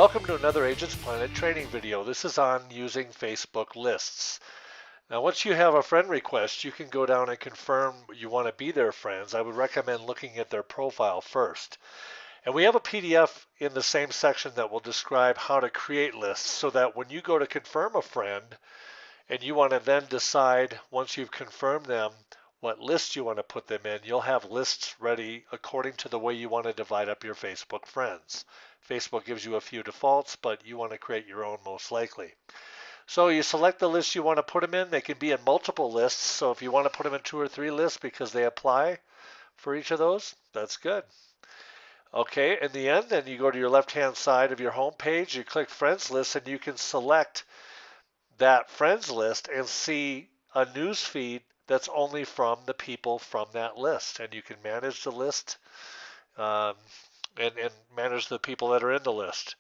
Welcome to another Agents Planet training video. This is on using Facebook lists. Now once you have a friend request, you can go down and confirm you want to be their friends. I would recommend looking at their profile first. And we have a PDF in the same section that will describe how to create lists so that when you go to confirm a friend and you want to then decide once you've confirmed them what list you want to put them in, you'll have lists ready according to the way you want to divide up your Facebook friends. Facebook gives you a few defaults, but you want to create your own most likely. So you select the list you want to put them in. They can be in multiple lists. So if you want to put them in 2 or 3 lists because they apply for each of those, that's good. Okay, in the end, then you go to your left-hand side of your home page, you click Friends List, and you can select that Friends list and see a news feed that's only from the people from that list. And you can manage the list and manage the people that are in the list.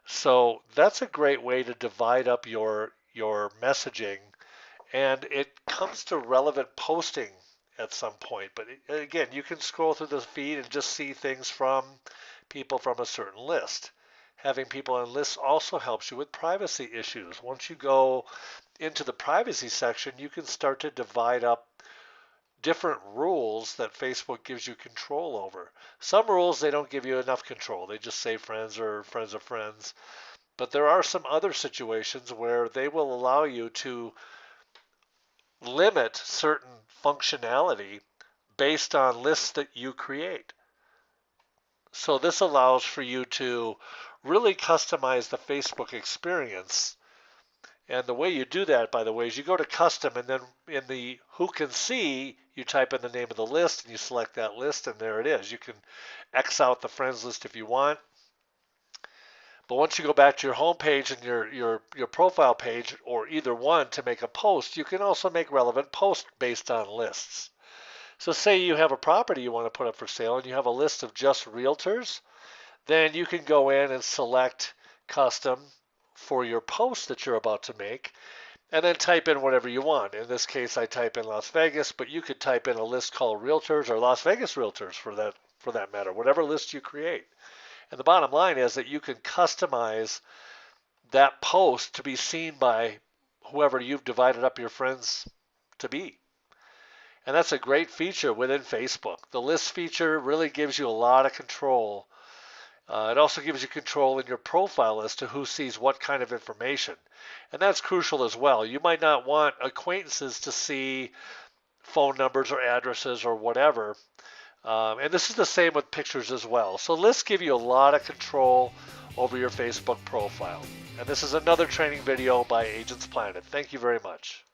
So that's a great way to divide up your messaging, and it comes to relevant posting at some point. But again, you can scroll through the feed and just see things from people from a certain list. Having people on lists also helps you with privacy issues. Once you go into the privacy section, you can start to divide up different rules that Facebook gives you control over. Some rules, they don't give you enough control. They just say friends or friends of friends. But there are some other situations where they will allow you to limit certain functionality based on lists that you create. So this allows for you to really customize the Facebook experience. And the way you do that, by the way, is you go to custom, and then in the who can see, you type in the name of the list and you select that list, and there it is. You can X out the friends list if you want. But once you go back to your home page and your profile page, or either one, to make a post, you can also make relevant posts based on lists. So say you have a property you want to put up for sale and you have a list of just realtors, then you can go in and select custom for your post that you're about to make, and then type in whatever you want. In this case, I type in Las Vegas, but you could type in a list called Realtors or Las Vegas Realtors for that matter, whatever list you create. And the bottom line is that you can customize that post to be seen by whoever you've divided up your friends to be. And that's a great feature within Facebook. The list feature really gives you a lot of control. It also gives you control in your profile as to who sees what kind of information. And that's crucial as well. You might not want acquaintances to see phone numbers or addresses or whatever. And this is the same with pictures as well. So lists give you a lot of control over your Facebook profile. And this is another training video by Agents Planet. Thank you very much.